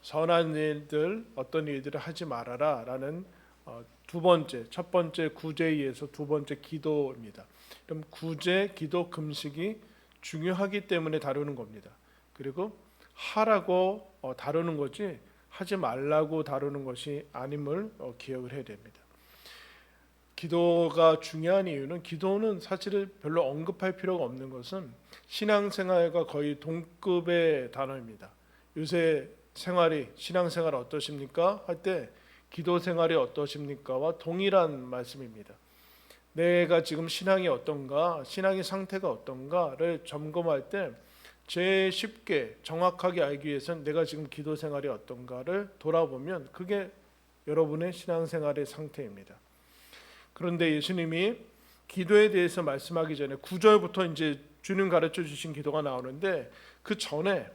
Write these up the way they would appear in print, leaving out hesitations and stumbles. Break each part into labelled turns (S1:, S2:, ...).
S1: 선한 일들, 어떤 일들을 하지 말아라 라는 두 번째, 첫 번째 구제에 의해서 두 번째 기도입니다. 그럼 구제, 기도, 금식이 중요하기 때문에 다루는 겁니다. 그리고 하라고 다루는 거지 하지 말라고 다루는 것이 아님을 기억을 해야 됩니다. 기도가 중요한 이유는, 기도는 사실 별로 언급할 필요가 없는 것은 신앙생활과 거의 동급의 단어입니다. 요새 생활이, 신앙생활 어떠십니까? 할 때 기도 생활이 어떠십니까와 동일한 말씀입니다. 내가 지금 신앙이 어떤가, 신앙의 상태가 어떤가를 점검할 때 제일 쉽게 정확하게 알기 위해서는 내가 지금 기도 생활이 어떤가를 돌아보면 그게 여러분의 신앙생활의 상태입니다. 그런데 예수님이 기도에 대해서 말씀하기 전에 9절부터 이제 주님 가르쳐 주신 기도가 나오는데, 그 전에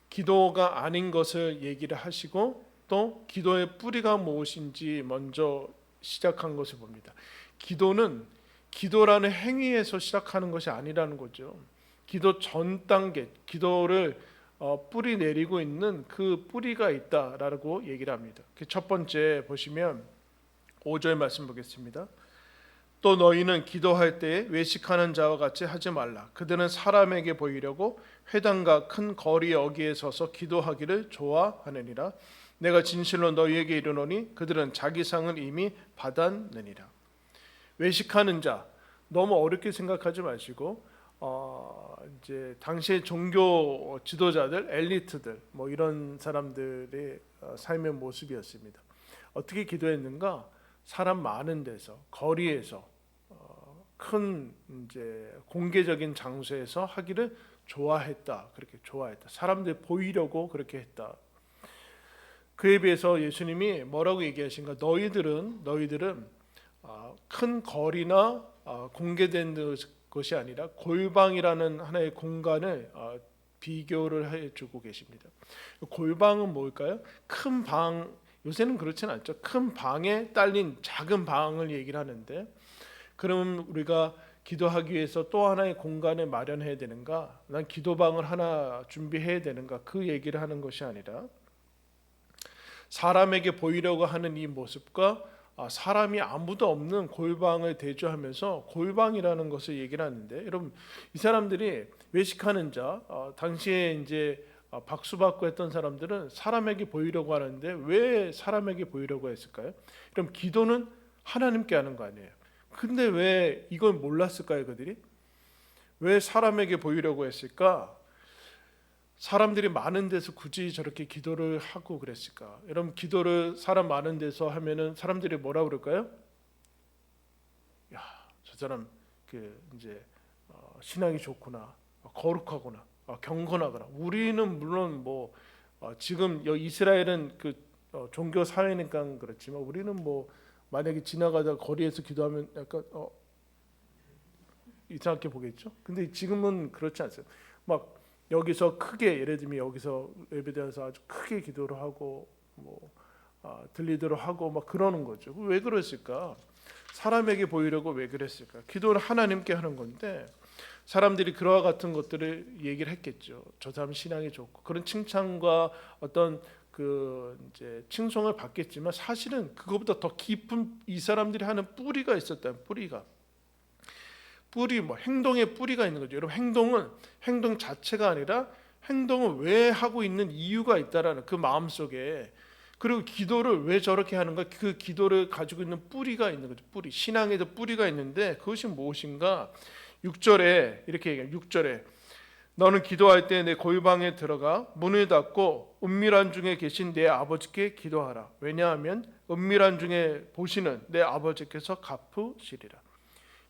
S1: 기도가 아닌 것을 얘기를 하시고 또 기도의 뿌리가 무엇인지 먼저 시작한 것을 봅니다. 기도는 기도라는 행위에서 시작하는 것이 아니라는 거죠. 기도 전 단계, 기도를 뿌리 내리고 있는 그 뿌리가 있다라고 얘기를 합니다. 첫 번째 보시면 5절 말씀 보겠습니다. 또 너희는 기도할 때에 외식하는 자와 같이 하지 말라. 그들은 사람에게 보이려고 회당과 큰 거리 여기에 서서 기도하기를 좋아하느니라. 내가 진실로 너희에게 이르노니 그들은 자기 상은 이미 받았느니라. 외식하는 자, 너무 어렵게 생각하지 마시고 이제 당시의 종교 지도자들, 엘리트들, 뭐 이런 사람들의 삶의 모습이었습니다. 어떻게 기도했는가? 사람 많은 데서, 거리에서, 큰 이제 공개적인 장소에서 하기를 좋아했다. 그렇게 좋아했다. 사람들 보이려고 그렇게 했다. 그에 비해서 예수님이 뭐라고 얘기하신가? 너희들은 큰 거리나 공개된 것이 아니라 골방이라는 하나의 공간을 비교를 해주고 계십니다. 골방은 뭘까요? 큰 방, 요새는 그렇진 않죠. 큰 방에 딸린 작은 방을 얘기를 하는데, 그럼 우리가 기도하기 위해서 또 하나의 공간을 마련해야 되는가? 난 기도방을 하나 준비해야 되는가? 그 얘기를 하는 것이 아니라, 사람에게 보이려고 하는 이 모습과 사람이 아무도 없는 골방을 대조하면서 골방이라는 것을 얘기를 하는데, 여러분 이 사람들이 외식하는 자, 당시에 이제 박수 받고 했던 사람들은 사람에게 보이려고 하는데 왜 사람에게 보이려고 했을까요? 그럼 기도는 하나님께 하는 거 아니에요? 근데 왜 이걸 몰랐을까요? 그들이 왜 사람에게 보이려고 했을까? 사람들이 많은 데서 굳이 저렇게 기도를 하고 그랬을까? 여러분, 기도를 사람 많은 데서 하면은 사람들이 뭐라 그럴까요? 야, 저 사람 이제 신앙이 좋구나, 거룩하구나, 경건하구나. 우리는 물론 뭐 지금 이스라엘은 종교 사회니까 그렇지만 우리는 뭐 만약에 지나가다 거리에서 기도하면 약간 이상하게 보겠죠. 근데 지금은 그렇지 않습니다. 막 여기서 크게, 예를 들면 여기서 예배드려서 아주 크게 기도를 하고 뭐 들리도록 하고 막 그러는 거죠. 왜 그랬을까? 사람에게 보이려고 왜 그랬을까? 기도를 하나님께 하는 건데 사람들이 그와 같은 것들을 얘기를 했겠죠. 저 사람 신앙이 좋고 그런 칭찬과 어떤 이제 칭송을 받겠지만, 사실은 그것보다 더 깊은 이 사람들이 하는 뿌리가 있었다. 뿌리, 뭐 행동의 뿌리가 있는 거죠. 여러분, 행동은 행동 자체가 아니라 행동을 왜 하고 있는 이유가 있다라는 그 마음 속에, 그리고 기도를 왜 저렇게 하는가, 그 기도를 가지고 있는 뿌리가 있는 거죠. 뿌리, 신앙에도 뿌리가 있는데 그것이 무엇인가? 6절에 이렇게 얘기해요. 6절에 너는 기도할 때 내 골방에 들어가 문을 닫고 은밀한 중에 계신 내 아버지께 기도하라. 왜냐하면 은밀한 중에 보시는 내 아버지께서 갚으시리라.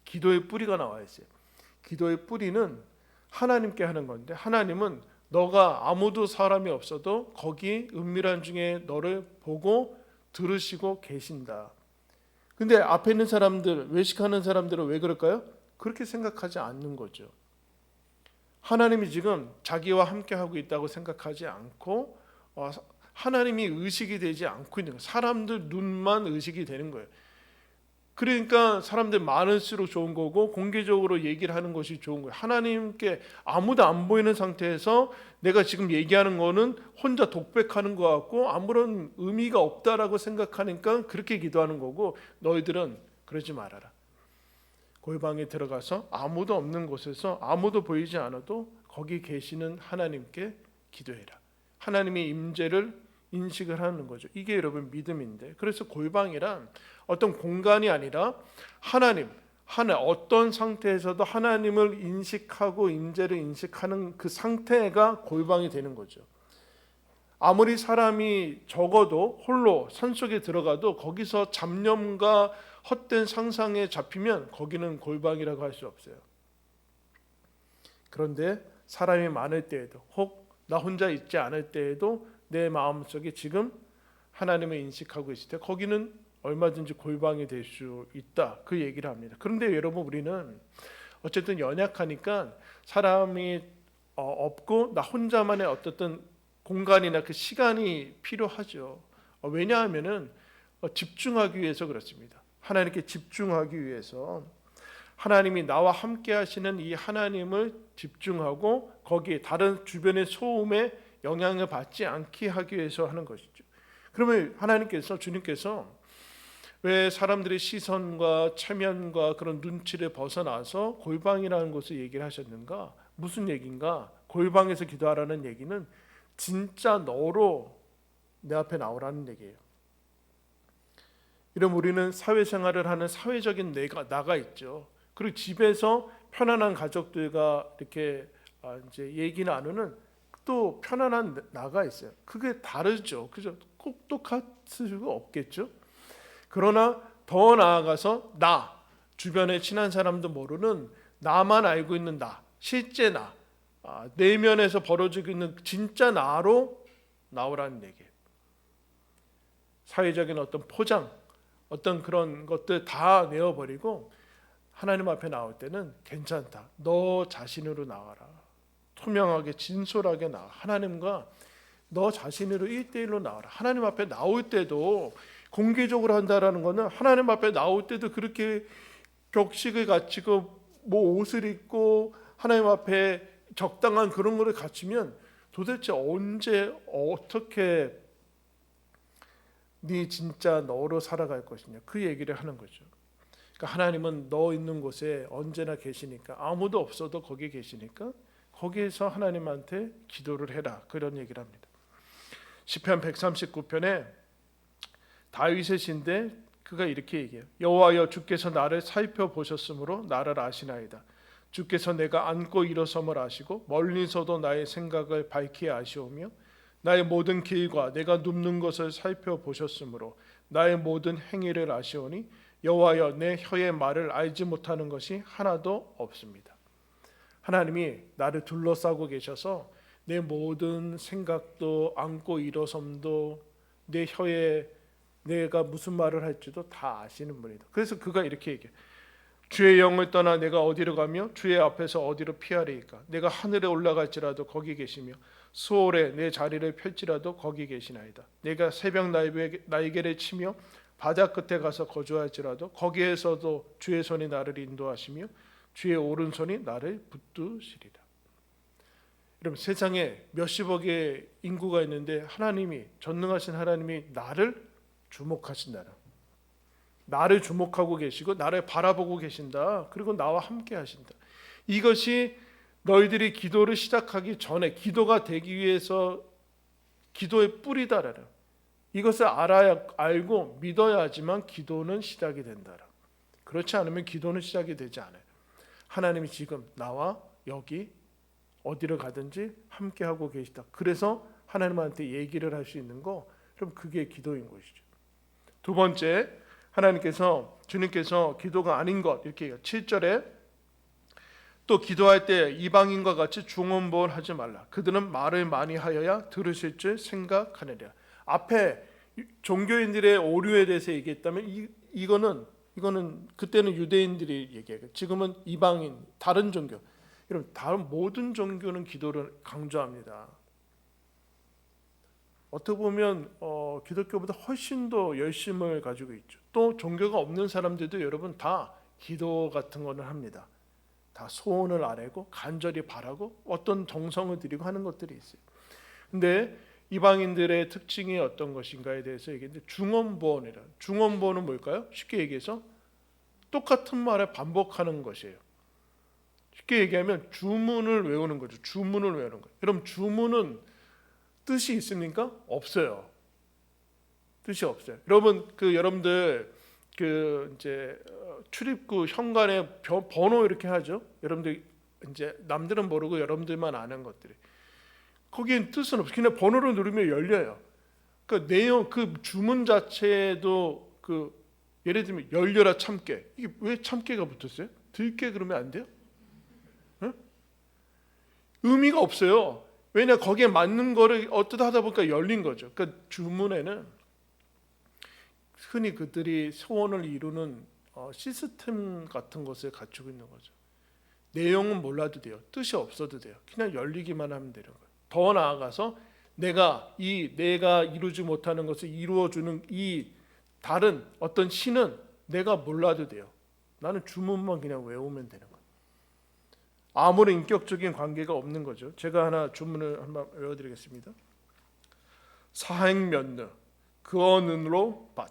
S1: 기도의 뿌리가 나와 있어요. 기도의 뿌리는 하나님께 하는 건데, 하나님은 너가 아무도 사람이 없어도 거기 은밀한 중에 너를 보고 들으시고 계신다. 근데 앞에 있는 사람들, 외식하는 사람들은 왜 그럴까요? 그렇게 생각하지 않는 거죠. 하나님이 지금 자기와 함께 하고 있다고 생각하지 않고 하나님이 의식이 되지 않고 있는 거예요. 사람들 눈만 의식이 되는 거예요. 그러니까 사람들 많을수록 좋은 거고 공개적으로 얘기를 하는 것이 좋은 거예요. 하나님께 아무도 안 보이는 상태에서 내가 지금 얘기하는 거는 혼자 독백하는 것 같고 아무런 의미가 없다라고 생각하니까 그렇게 기도하는 거고, 너희들은 그러지 말아라. 골방에 들어가서 아무도 없는 곳에서 아무도 보이지 않아도 거기 계시는 하나님께 기도해라. 하나님의 임재를 인식을 하는 거죠. 이게 여러분 믿음인데, 그래서 골방이란 어떤 공간이 아니라 하나님, 어떤 상태에서도 하나님을 인식하고 임재를 인식하는 그 상태가 골방이 되는 거죠. 아무리 사람이 적어도 홀로 산속에 들어가도 거기서 잡념과 헛된 상상에 잡히면 거기는 골방이라고 할 수 없어요. 그런데 사람이 많을 때에도, 혹 나 혼자 있지 않을 때에도 내 마음속에 지금 하나님을 인식하고 있을 때 거기는 얼마든지 골방이 될 수 있다, 그 얘기를 합니다. 그런데 여러분, 우리는 어쨌든 연약하니까 사람이 없고 나 혼자만의 어떤 공간이나 그 시간이 필요하죠. 왜냐하면은 집중하기 위해서 그렇습니다. 하나님께 집중하기 위해서, 하나님이 나와 함께 하시는 이 하나님을 집중하고 거기에 다른 주변의 소음에 영향을 받지 않게 하기 위해서 하는 것이죠. 그러면 하나님께서, 주님께서 왜 사람들의 시선과 체면과 그런 눈치를 벗어나서 골방이라는 것을 얘기를 하셨는가? 무슨 얘기인가? 골방에서 기도하라는 얘기는 진짜 너로 내 앞에 나오라는 얘기예요. 이런 우리는 사회생활을 하는 사회적인 나가 있죠. 그리고 집에서 편안한 가족들과 이렇게 이제 얘기 나누는 또 편안한 나가 있어요. 그게 다르죠. 그죠? 꼭 똑같을 수가 없겠죠. 그러나 더 나아가서 나, 주변에 친한 사람도 모르는 나만 알고 있는 나, 실제 나, 내면에서 벌어지고 있는 진짜 나로 나오라는 얘기예요. 사회적인 어떤 포장, 어떤 그런 것들 다 내어버리고 하나님 앞에 나올 때는 괜찮다. 너 자신으로 나와라. 투명하게 진솔하게 나와. 하나님과 너 자신으로 1대1로 나와라. 하나님 앞에 나올 때도 공개적으로 한다라는 것은 하나님 앞에 나올 때도 그렇게 격식을 갖추고 뭐 옷을 입고 하나님 앞에 적당한 그런 거를 갖추면 도대체 언제 어떻게 네 진짜 너로 살아갈 것이냐, 그 얘기를 하는 거죠. 그러니까 하나님은 너 있는 곳에 언제나 계시니까, 아무도 없어도 거기 계시니까 거기에서 하나님한테 기도를 해라, 그런 얘기를 합니다. 시편 139편에 다윗의 시인데 그가 이렇게 얘기해요. 여호와여, 주께서 나를 살펴보셨으므로 나를 아시나이다. 주께서 내가 앉고 일어섬을 아시고 멀리서도 나의 생각을 밝히 아시오며 나의 모든 길과 내가 눕는 것을 살펴보셨으므로 나의 모든 행위를 아시오니 여호와여, 내 혀의 말을 알지 못하는 것이 하나도 없습니다. 하나님이 나를 둘러싸고 계셔서 내 모든 생각도 앉고 일어섬도 내 혀에 내가 무슨 말을 할지도 다 아시는 분이다. 그래서 그가 이렇게 얘기해. 주의 영을 떠나 내가 어디로 가며 주의 앞에서 어디로 피하리이까? 내가 하늘에 올라갈지라도 거기 계시며 수월에 내 자리를 펼지라도 거기 계시나이다. 내가 새벽 날개를 치며 바다 끝에 가서 거주할지라도 거기에서도 주의 손이 나를 인도하시며 주의 오른손이 나를 붙드시리라. 여러분, 세상에 몇십억의 인구가 있는데 하나님이, 전능하신 하나님이 나를 주목하신다는, 나를 주목하고 계시고 나를 바라보고 계신다. 그리고 나와 함께 하신다. 이것이 너희들이 기도를 시작하기 전에, 기도가 되기 위해서 기도의 뿌리다라는, 이것을 알고 믿어야지만 기도는 시작이 된다라. 그렇지 않으면 기도는 시작이 되지 않아요. 하나님이 지금 나와 여기 어디를 가든지 함께 하고 계시다. 그래서 하나님한테 얘기를 할 수 있는 거, 그럼 그게 기도인 것이죠. 두 번째, 주님께서 기도가 아닌 것, 이렇게 해요. 7절에 또 기도할 때 이방인과 같이 중언부언하지 말라. 그들은 말을 많이 하여야 들으실 줄 생각하느니라. 앞에 종교인들의 오류에 대해서 얘기했다면 이거는 그때는 유대인들이 얘기해요. 지금은 이방인, 다른 종교. 여러분, 다른 모든 종교는 기도를 강조합니다. 어떻게 보면 기독교보다 훨씬 더 열심을 가지고 있죠. 또 종교가 없는 사람들도 여러분 다 기도 같은 거는 합니다. 다 소원을 아뢰고 간절히 바라고 어떤 정성을 들이고 하는 것들이 있어요. 근데 이방인들의 특징이 어떤 것인가에 대해서 얘기했는데 중언부언이라. 중언부언은 뭘까요? 쉽게 얘기해서 똑같은 말을 반복하는 것이에요. 쉽게 얘기하면 주문을 외우는 거죠. 주문을 외우는 거예요. 여러분 주문은 뜻이 있습니까? 없어요. 뜻이 없어요. 여러분 여러분들 이제 출입구 현관에 번호 이렇게 하죠. 여러분들 이제 남들은 모르고 여러분들만 아는 것들이. 거기엔 뜻은 없어요. 그냥 번호를 누르면 열려요. 그 내용 주문 자체도 예를 들면 열려라 참깨. 이게 왜 참깨가 붙었어요? 들깨 그러면 안 돼요? 응? 의미가 없어요. 왜냐 거기에 맞는 거를 어쩌다 하다 보니까 열린 거죠. 그러니까 주문에는 흔히 그들이 소원을 이루는 시스템 같은 것을 갖추고 있는 거죠. 내용은 몰라도 돼요. 뜻이 없어도 돼요. 그냥 열리기만 하면 되는 거예요. 더 나아가서 내가 이루지 못하는 것을 이루어주는 이 다른 어떤 신은 내가 몰라도 돼요. 나는 주문만 그냥 외우면 되는 거예요. 아무런 인격적인 관계가 없는 거죠. 제가 하나 주문을 한번 외워드리겠습니다. 사행면느 그어는로 밭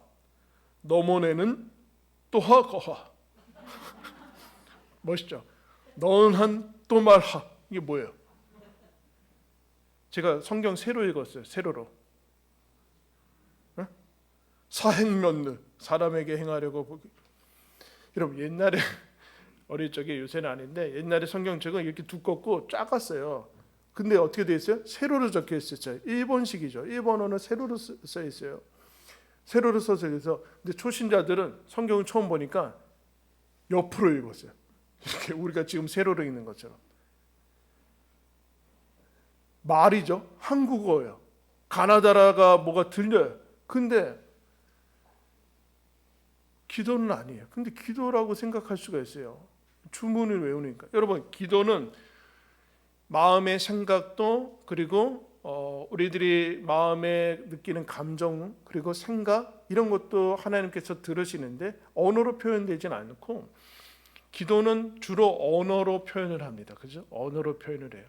S1: 너모네는 또하 거하. 멋있죠? 너는 한 또 말하. 이게 뭐예요? 제가 성경 새로 읽었어요. 세로로. 사행면느 사람에게 행하려고. 여러분 옛날에 어릴 적에 요새는 아닌데 옛날에 성경책은 이렇게 두껍고 작았어요. 근데 어떻게 돼 있어요? 세로로 적혀 있었어요. 일본식이죠. 일본어는 세로로 써 있어요. 세로로 써서 그래서 근데 초신자들은 성경을 처음 보니까 옆으로 읽었어요. 이렇게 우리가 지금 세로로 읽는 것처럼. 말이죠. 한국어예요. 가나다라가 뭐가 들려요. 근데 기도는 아니에요. 근데 기도라고 생각할 수가 있어요. 주문을 외우니까. 여러분 기도는 마음의 생각도 그리고 우리들이 마음에 느끼는 감정 그리고 생각 이런 것도 하나님께서 들으시는데 언어로 표현되지는 않고 기도는 주로 언어로 표현을 합니다. 그죠? 언어로 표현을 해요.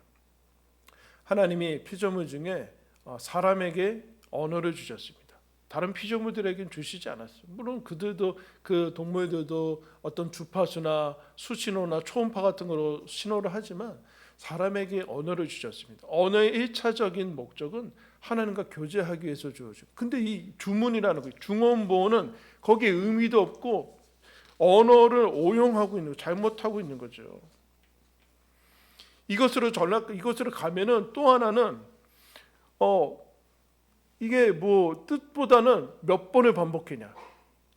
S1: 하나님이 피조물 중에 사람에게 언어를 주셨습니다. 다른 피조물들에게는 주시지 않았어요. 물론 그들도 그 동물들도 어떤 주파수나 수신호나 초음파 같은 거로 신호를 하지만 사람에게 언어를 주셨습니다. 언어의 1차적인 목적은 하나님과 교제하기 위해서 주어져. 근데 이 주문이라는 거, 중언부언은 거기에 의미도 없고 언어를 오용하고 있는, 잘못하고 있는 거죠. 이것으로 가면은 또 하나는 이게 뭐 뜻보다는 몇 번을 반복했냐,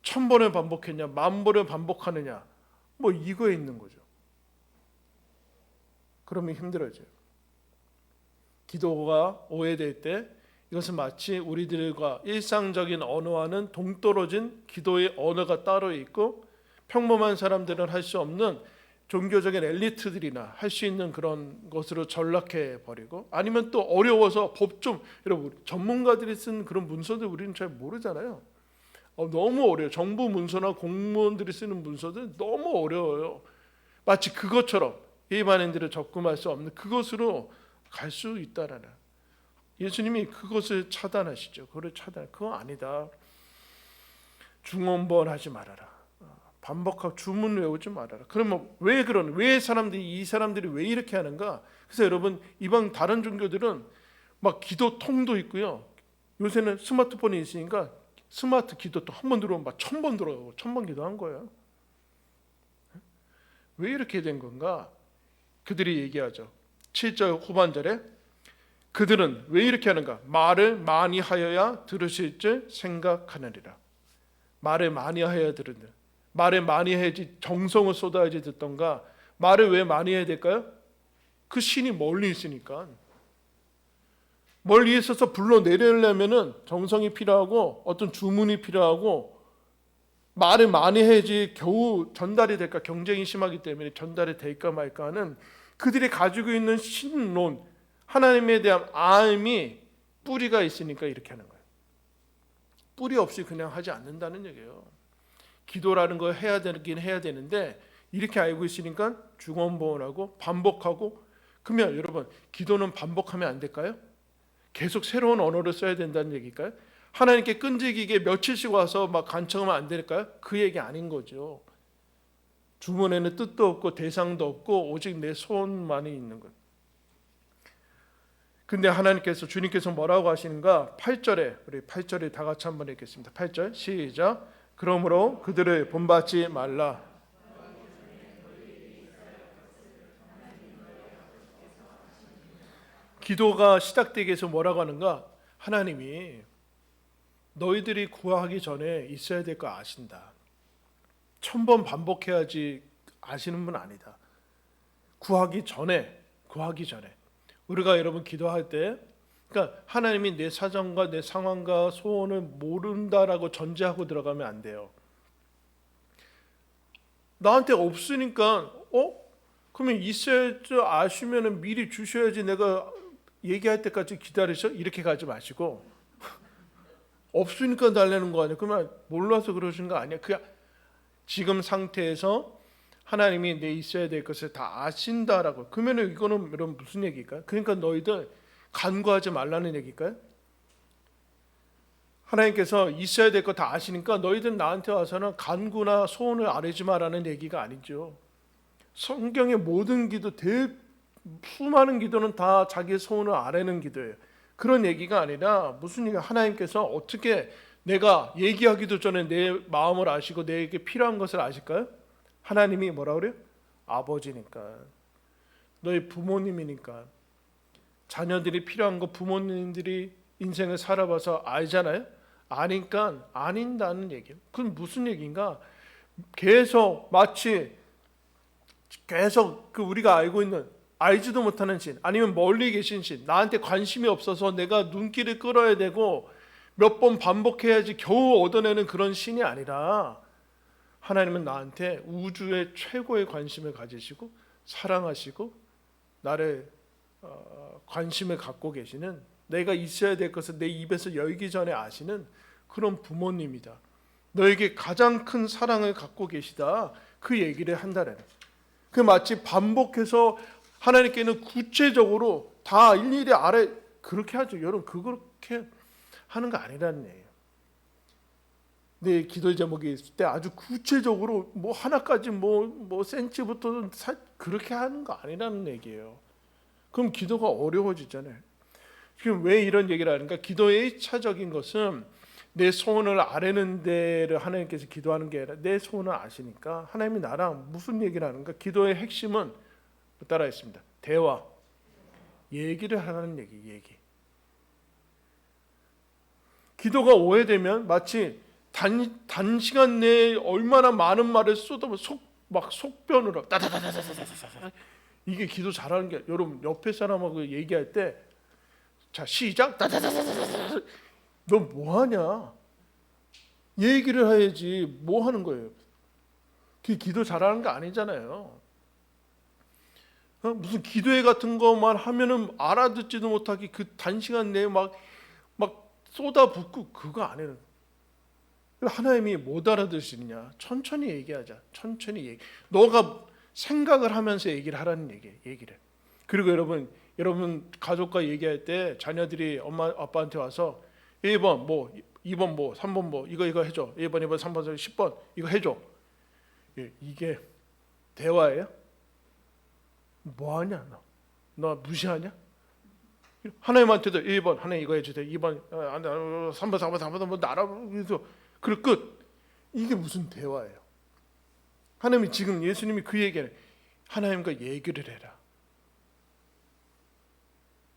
S1: 1000번을 반복했냐, 10,000번을 반복하느냐, 뭐 이거에 있는 거죠. 그러면 힘들어져요. 기도가 오해될 때 이것은 마치 우리들과 일상적인 언어와는 동떨어진 기도의 언어가 따로 있고 평범한 사람들은 할 수 없는 종교적인 엘리트들이나 할 수 있는 그런 것으로 전락해 버리고 아니면 또 어려워서 법좀 여러분 전문가들이 쓴 그런 문서들 우리는 잘 모르잖아요. 너무 어려워요. 정부 문서나 공무원들이 쓰는 문서들 너무 어려워요. 마치 그것처럼 일반인들을 접근할 수 없는 그것으로 갈 수 있다라는 예수님이 그것을 차단하시죠. 그거 아니다. 중언부언 하지 말아라. 반복하고 주문 외우지 말아라. 그러면 왜 이 사람들이 왜 이렇게 하는가? 그래서 여러분 이방 다른 종교들은 막 기도통도 있고요. 요새는 스마트폰이 있으니까 스마트 기도통 한 번 들어오면 막 1000번 들어오고 1000번 기도한 거예요. 왜 이렇게 된 건가? 그들이 얘기하죠. 7절 후반절에 그들은 왜 이렇게 하는가? 말을 많이 하여야 들으실 줄 생각하느니라. 말을 많이 하여야 들으는. 말을 많이 해야지 정성을 쏟아야지 듣던가. 말을 왜 많이 해야 될까요? 그 신이 멀리 있으니까. 멀리 있어서 불러내려면은 정성이 필요하고 어떤 주문이 필요하고 말을 많이 해야지 겨우 전달이 될까. 경쟁이 심하기 때문에 전달이 될까 말까 하는 그들이 가지고 있는 신론, 하나님에 대한 알미 뿌리가 있으니까 이렇게 하는 거예요. 뿌리 없이 그냥 하지 않는다는 얘기예요. 기도라는 거 해야 되긴 해야 되는데 이렇게 알고 있으니까 중언부언하고 반복하고, 그러면 여러분 기도는 반복하면 안 될까요? 계속 새로운 언어를 써야 된다는 얘기일까요? 하나님께 끈질기게 며칠씩 와서 막 간청하면 안 될까요? 그 얘기 아닌 거죠. 주문에는 뜻도 없고 대상도 없고 오직 내 소원만이 있는 것. 근데 하나님께서, 주님께서 뭐라고 하시는가? 8절에, 우리 8절에 다 같이 한번 읽겠습니다. 8절 시작. 그러므로 그들을 본받지 말라. 기도가 시작되기 위해서 뭐라고 하는가? 하나님이 너희들이 구하기 전에 있어야 될 거 아신다. 1000번 반복해야지 아시는 분 아니다. 구하기 전에 우리가 여러분 기도할 때, 그러니까 하나님이 내 사정과 내 상황과 소원을 모른다라고 전제하고 들어가면 안 돼요. 나한테 없으니까 그러면 있어야 줄 아시면은 미리 주셔야지 내가 얘기할 때까지 기다리셔? 이렇게 가지 마시고 없으니까 달라는 거 아니야? 그러면 몰라서 그러신 거 아니야? 그 지금 상태에서 하나님이 내 있어야 될 것을 다 아신다라고. 그러면 이거는 여러분 무슨 얘기일까요? 그러니까 너희들 간구하지 말라는 얘기일까요? 하나님께서 있어야 될 거 다 아시니까 너희들 나한테 와서는 간구나 소원을 아뢰지 마라는 얘기가 아니죠. 성경의 모든 기도, 수많은 기도는 다 자기의 소원을 아뢰는 기도예요. 그런 얘기가 아니라 무슨 얘기가, 하나님께서 어떻게 내가 얘기하기도 전에 내 마음을 아시고 내게 필요한 것을 아실까요? 하나님이 뭐라 그래요? 아버지니까, 너희 부모님이니까. 자녀들이 필요한 거 부모님들이 인생을 살아봐서 알잖아요. 아니까 아닌다는 얘기예요. 그건 무슨 얘기인가? 계속 마치 계속 그 우리가 알고 있는, 알지도 못하는 신, 아니면 멀리 계신 신, 나한테 관심이 없어서 내가 눈길을 끌어야 되고 몇 번 반복해야지 겨우 얻어내는 그런 신이 아니라, 하나님은 나한테 우주의 최고의 관심을 가지시고 사랑하시고 나를 관심을 갖고 계시는, 내가 있어야 될 것을 내 입에서 열기 전에 아시는 그런 부모님이다. 너에게 가장 큰 사랑을 갖고 계시다. 그 얘기를 한다는. 그 마치 반복해서 하나님께는 구체적으로 다 일일이 아래 그렇게 하죠. 여러분 그렇게 하는 거 아니라는 얘기예요. 내 기도 제목이 있을 때 아주 구체적으로 뭐 하나까지 뭐 센치부터 그렇게 하는 거 아니라는 얘기예요. 그럼 기도가 어려워지잖아요. 지금 왜 이런 얘기를 하는가? 기도의 1차적인 것은 내 소원을 아뢰는 데를 하나님께서 기도하는 게 아니라 내 소원을 아시니까 하나님이 나랑 무슨 얘기를 하는가? 기도의 핵심은 따라했습니다. 대화, 얘기를 하라는 얘기. 기도가 오해되면 마치 단시간 내에 얼마나 많은 말을 쏟아부 속변으로 따다다다다다다다. 이게 기도 잘하는 게, 여러분 옆에 사람하고 얘기할 때, 자 시작, 따다다다다다. 너 뭐 하냐? 얘기를 해야지 뭐 하는 거예요? 그게 기도 잘하는 거 아니잖아요. 무슨 기도회 같은 것만 하면은 알아듣지도 못하게 그 단시간 내에 막 쏟아붓고 그거 안 해요. 하나님이 못 알아들으시느냐? 천천히 얘기하자. 천천히 얘기. 너가 생각을 하면서 얘기를 하라는 얘기를. 그리고 여러분 가족과 얘기할 때 자녀들이 엄마 아빠한테 와서 1번 뭐 2번 뭐 3번 뭐 이거 해줘. 1번 2번 3번 10번 이거 해줘. 이게 대화예요? 뭐하냐 너 무시하냐? 하나님한테도 1번 하나님 이거 해주세요. 2번 3번 4번 4번 뭐 나라 그래서 그리고 끝. 이게 무슨 대화예요? 하나님이 지금 예수님이 그 얘기를, 하나님과 얘기를 해라.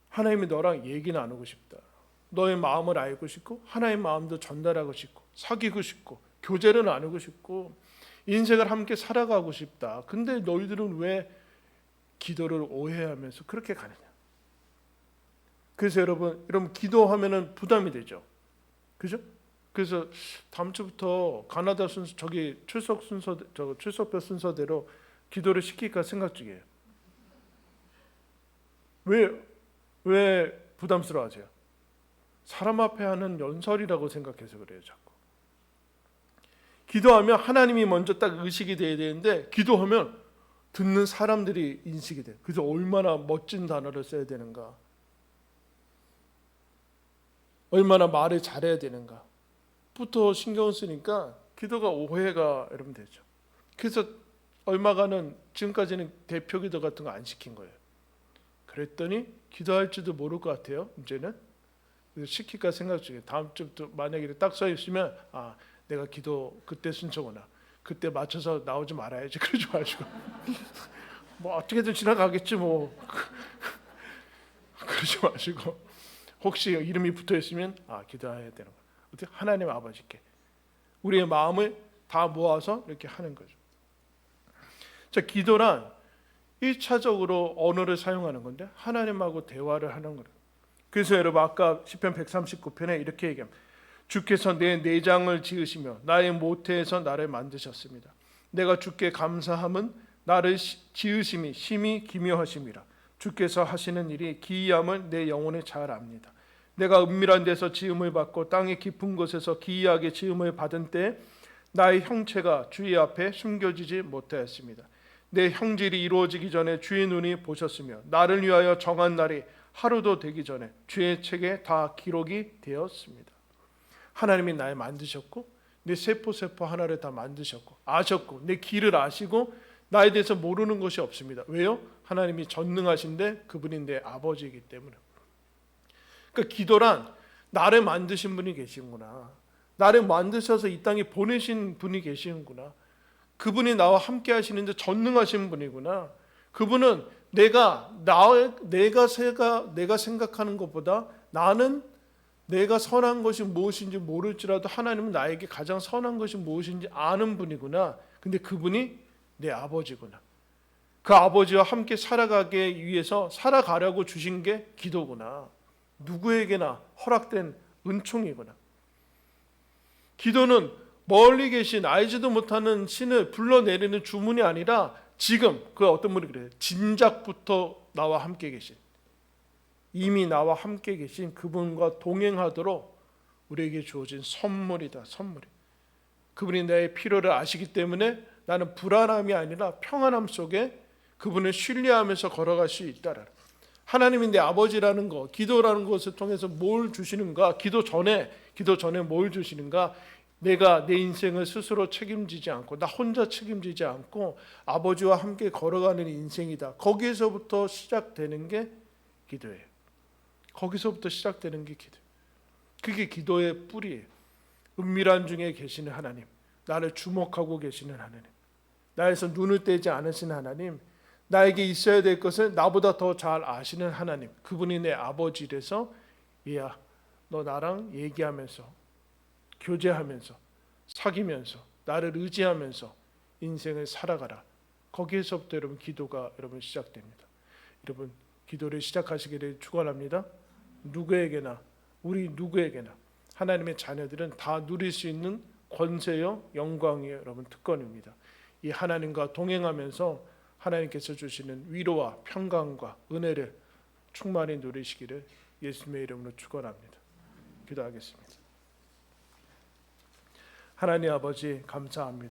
S1: 하나님이 너랑 얘기 나누고 싶다. 너의 마음을 알고 싶고 하나님의 마음도 전달하고 싶고 사귀고 싶고 교제를 나누고 싶고 인생을 함께 살아가고 싶다. 근데 너희들은 왜 기도를 오해하면서 그렇게 가느냐? 그래서 여러분 기도하면은 부담이 되죠. 그죠? 그래서 다음 주부터 가나다 순서 출석표 순서대로 기도를 시킬까 생각 중이에요. 왜 부담스러워하세요? 사람 앞에 하는 연설이라고 생각해서 그래요, 자꾸. 기도하면 하나님이 먼저 딱 의식이 돼야 되는데 기도하면 듣는 사람들이 인식이 돼요. 그래서 얼마나 멋진 단어를 써야 되는가, 얼마나 말을 잘해야 되는가 부터 신경을 쓰니까 기도가 오해가 여러분 되죠. 그래서 얼마간은 지금까지는 대표 기도 같은 거 안 시킨 거예요. 그랬더니 기도할 줄도 모를 것 같아요. 이제는 그래서 시킬까 생각 중에 다음 주부터 만약에 딱 써 있으면 아 내가 기도 그때 순서구나, 그때 맞춰서 나오지 말아야지 그러지 마시고 뭐 어떻게든 지나가겠지 뭐 그러지 마시고 혹시 이름이 붙어 있으면 아 기도해야 되는 거예요. 어떻게 하나님 아버지께 우리의 마음을 다 모아서 이렇게 하는 거죠. 자, 기도란 1차적으로 언어를 사용하는 건데 하나님하고 대화를 하는 거예요. 그래서 여러분 아까 시편 139편에 이렇게 얘기합니다. 주께서 내 내장을 지으시며 나의 모태에서 나를 만드셨습니다. 내가 주께 감사함은 나를 지으심이 심히 기묘하심이라. 주께서 하시는 일이 기이함을 내 영혼이 잘 압니다. 내가 은밀한 데서 지음을 받고 땅의 깊은 곳에서 기이하게 지음을 받은 때에 나의 형체가 주의 앞에 숨겨지지 못하였습니다. 내 형질이 이루어지기 전에 주의 눈이 보셨으며 나를 위하여 정한 날이 하루도 되기 전에 주의 책에 다 기록이 되었습니다. 하나님이 날 만드셨고 내 세포 하나를 다 만드셨고 아셨고 내 길을 아시고 나에 대해서 모르는 것이 없습니다. 왜요? 하나님이 전능하신데 그분이 내 아버지이기 때문에. 그러니까 기도란 나를 만드신 분이 계시구나, 나를 만드셔서 이 땅에 보내신 분이 계시는구나, 그분이 나와 함께 하시는데 전능하신 분이구나, 그분은 내가 생각하는 것보다 나는 내가 선한 것이 무엇인지 모를지라도 하나님은 나에게 가장 선한 것이 무엇인지 아는 분이구나. 근데 그분이 내 아버지구나. 그 아버지와 함께 살아가기 위해서 살아가려고 주신 게 기도구나. 누구에게나 허락된 은총이구나. 기도는 멀리 계신 알지도 못하는 신을 불러내리는 주문이 아니라 지금 그 어떤 분이 그래요. 진작부터 나와 함께 계신, 이미 나와 함께 계신 그분과 동행하도록 우리에게 주어진 선물이다. 선물이. 그분이 내 필요를 아시기 때문에 나는 불안함이 아니라 평안함 속에 그분을 신뢰하면서 걸어갈 수 있다라. 하나님이 내 아버지라는 것, 기도라는 것을 통해서 뭘 주시는가? 기도 전에 뭘 주시는가? 내가 내 인생을 스스로 책임지지 않고 나 혼자 책임지지 않고 아버지와 함께 걸어가는 인생이다. 거기에서부터 시작되는 게 기도예요. 거기서부터 시작되는 게 기도. 그게 기도의 뿌리예요. 은밀한 중에 계시는 하나님, 나를 주목하고 계시는 하나님, 나에서 눈을 떼지 않으신 하나님, 나에게 있어야 될 것을 나보다 더 잘 아시는 하나님, 그분이 내 아버지라서 얘야 너 나랑 얘기하면서 교제하면서 사귀면서 나를 의지하면서 인생을 살아가라. 거기에서부터 여러분 기도가 여러분 시작됩니다. 여러분 기도를 시작하시기를 축원합니다. 누구에게나, 우리 누구에게나 하나님의 자녀들은 다 누릴 수 있는 권세요 영광이요 여러분 특권입니다. 이 하나님과 동행하면서 하나님께서 주시는 위로와 평강과 은혜를 충만히 누리시기를 예수님의 이름으로 축원합니다. 기도하겠습니다. 하나님 아버지 감사합니다.